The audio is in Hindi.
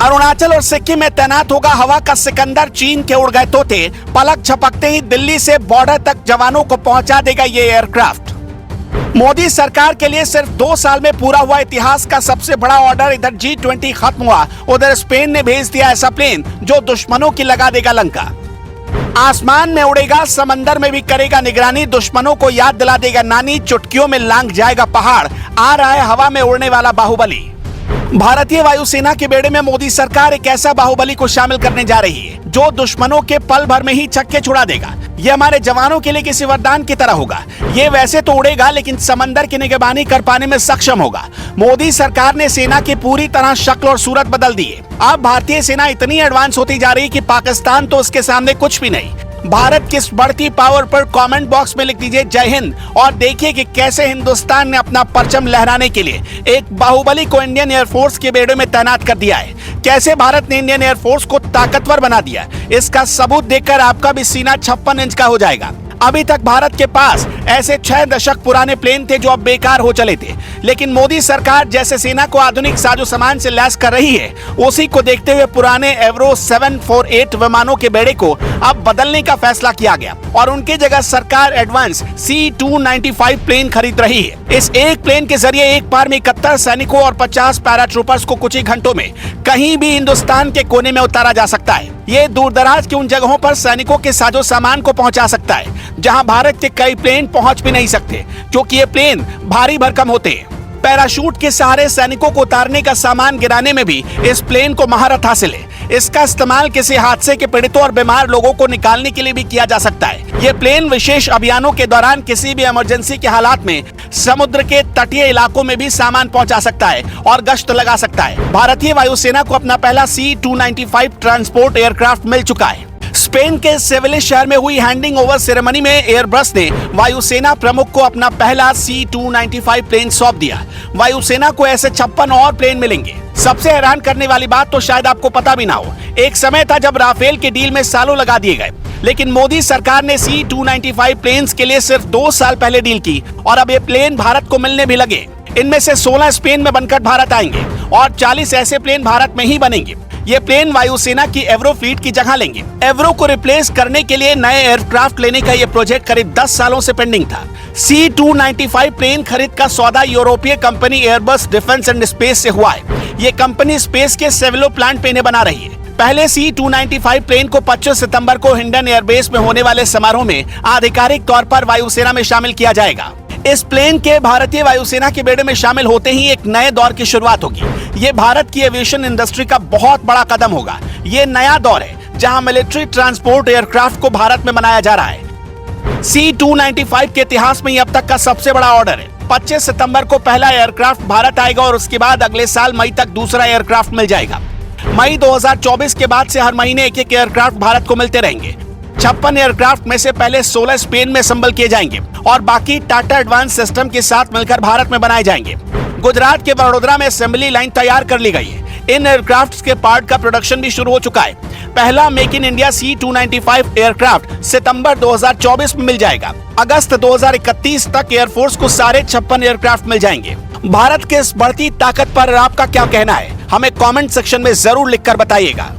अरुणाचल और सिक्किम में तैनात होगा हवा का सिकंदर, चीन के उड़ गए तोते, पलक झपकते ही दिल्ली से बॉर्डर तक जवानों को पहुंचा देगा ये एयरक्राफ्ट। मोदी सरकार के लिए सिर्फ 2 साल में पूरा हुआ इतिहास का सबसे बड़ा ऑर्डर। इधर G20 खत्म हुआ, उधर स्पेन ने भेज दिया ऐसा प्लेन जो दुश्मनों की लगा देगा लंका। आसमान में उड़ेगा, समंदर में भी करेगा निगरानी, दुश्मनों को याद दिला देगा नानी, चुटकियों में लांघ जाएगा पहाड़। आ रहा है हवा में उड़ने वाला बाहुबली। भारतीय वायुसेना के बेड़े में मोदी सरकार एक ऐसा बाहुबली को शामिल करने जा रही है जो दुश्मनों के पल भर में ही छक्के छुड़ा देगा। ये हमारे जवानों के लिए किसी वरदान की तरह होगा। ये वैसे तो उड़ेगा लेकिन समंदर की निगरानी कर पाने में सक्षम होगा। मोदी सरकार ने सेना की पूरी तरह शक्ल और सूरत बदल दी है। अब भारतीय सेना इतनी एडवांस होती जा रही है कि पाकिस्तान तो उसके सामने कुछ भी नहीं। भारत की इस बढ़ती पावर पर कमेंट बॉक्स में लिख दीजिए जय हिंद और देखिए कि कैसे हिंदुस्तान ने अपना परचम लहराने के लिए एक बाहुबली को इंडियन एयरफोर्स के बेड़े में तैनात कर दिया है। कैसे भारत ने इंडियन एयरफोर्स को ताकतवर बना दिया, इसका सबूत देखकर आपका भी सीना 56 इंच का हो जाएगा। अभी तक भारत के पास ऐसे 6 दशक पुराने प्लेन थे जो अब बेकार हो चले थे, लेकिन मोदी सरकार जैसे सेना को आधुनिक साजो सामान से लैस कर रही है, उसी को देखते हुए पुराने एवरो 748 विमानों के बेड़े को अब बदलने का फैसला किया गया और उनकी जगह सरकार एडवांस C-295 प्लेन खरीद रही है। इस एक प्लेन के जरिए एक बार में 71 सैनिकों और 50 पैराट्रूपर्स को कुछ ही घंटों में कहीं भी हिंदुस्तान के कोने में उतारा जा सकता है। ये दूर दराज की उन जगहों पर सैनिकों के साजो सामान को पहुंचा सकता है जहां भारत के कई प्लेन पहुंच भी नहीं सकते, क्योंकि ये प्लेन भारी भरकम होते हैं। पैराशूट के सहारे सैनिकों को उतारने का सामान गिराने में भी इस प्लेन को महारत हासिल है। इसका इस्तेमाल किसी हादसे के पीड़ितों और बीमार लोगों को निकालने के लिए भी किया जा सकता है। ये प्लेन विशेष अभियानों के दौरान किसी भी इमरजेंसी के हालात में समुद्र के तटीय इलाकों में भी सामान पहुंचा सकता है और गश्त लगा सकता है। भारतीय वायुसेना को अपना पहला C-295 ट्रांसपोर्ट एयरक्राफ्ट मिल चुका है। स्पेन के सेविलिस शहर में हुई हैंडिंग ओवर सेरेमनी में एयरबस ने वायुसेना प्रमुख को अपना पहला C-295 प्लेन सौंप दिया। वायुसेना को ऐसे 56 और प्लेन मिलेंगे। सबसे हैरान करने वाली बात तो शायद आपको पता भी ना हो, एक समय था जब राफेल के डील में सालों लगा दिए गए, लेकिन मोदी सरकार ने C-295 प्लेन्स के लिए सिर्फ 2 साल पहले डील की और अब ये प्लेन भारत को मिलने भी लगे। इनमें से 16 स्पेन में बनकर भारत आएंगे और 40 ऐसे प्लेन भारत में ही बनेंगे। ये प्लेन वायुसेना की एवरो फ्लीट की जगह लेंगे। एवरो को रिप्लेस करने के लिए नए एयरक्राफ्ट लेने का ये प्रोजेक्ट करीब 10 सालों से पेंडिंग था। C-295 प्लेन खरीद का सौदा यूरोपीय company Airbus defence and space से हुआ है। ये कंपनी स्पेस के सेविलो प्लांट पे इन्हें बना रही है। पहले C-295 प्लेन को 25 सितंबर को हिंडन एयरबेस में होने वाले समारोह में आधिकारिक तौर पर वायुसेना में शामिल किया जाएगा। इस प्लेन के भारतीय वायुसेना के बेड़े में शामिल होते ही एक नए दौर की शुरुआत होगी। ये भारत की एविएशन इंडस्ट्री का बहुत बड़ा कदम होगा। ये नया दौर है जहां मिलिट्री ट्रांसपोर्ट एयरक्राफ्ट को भारत में बनाया जा रहा है। C-295 के इतिहास में ये अब तक का सबसे बड़ा ऑर्डर है। 25 सितंबर को पहला एयरक्राफ्ट भारत आएगा और उसके बाद अगले साल मई तक दूसरा एयरक्राफ्ट मिल जाएगा। मई 2024 के बाद से हर महीने एक एयरक्राफ्ट भारत को मिलते रहेंगे। 56 एयरक्राफ्ट में से पहले 16 स्पेन में असेंबल किए जाएंगे और बाकी टाटा एडवांस सिस्टम के साथ मिलकर भारत में बनाए जाएंगे। गुजरात के वडोदरा में असेंबली लाइन तैयार कर ली गई है। इन एयरक्राफ्ट के पार्ट का प्रोडक्शन भी शुरू हो चुका है। पहला make in India C-295 aircraft सितंबर 2024 में मिल जाएगा। अगस्त 2031 तक एयरफोर्स को सारे 56 एयरक्राफ्ट मिल जाएंगे। भारत के इस बढ़ती ताकत पर आपका क्या कहना है, हमें कमेंट सेक्शन में जरूर लिखकर बताइएगा।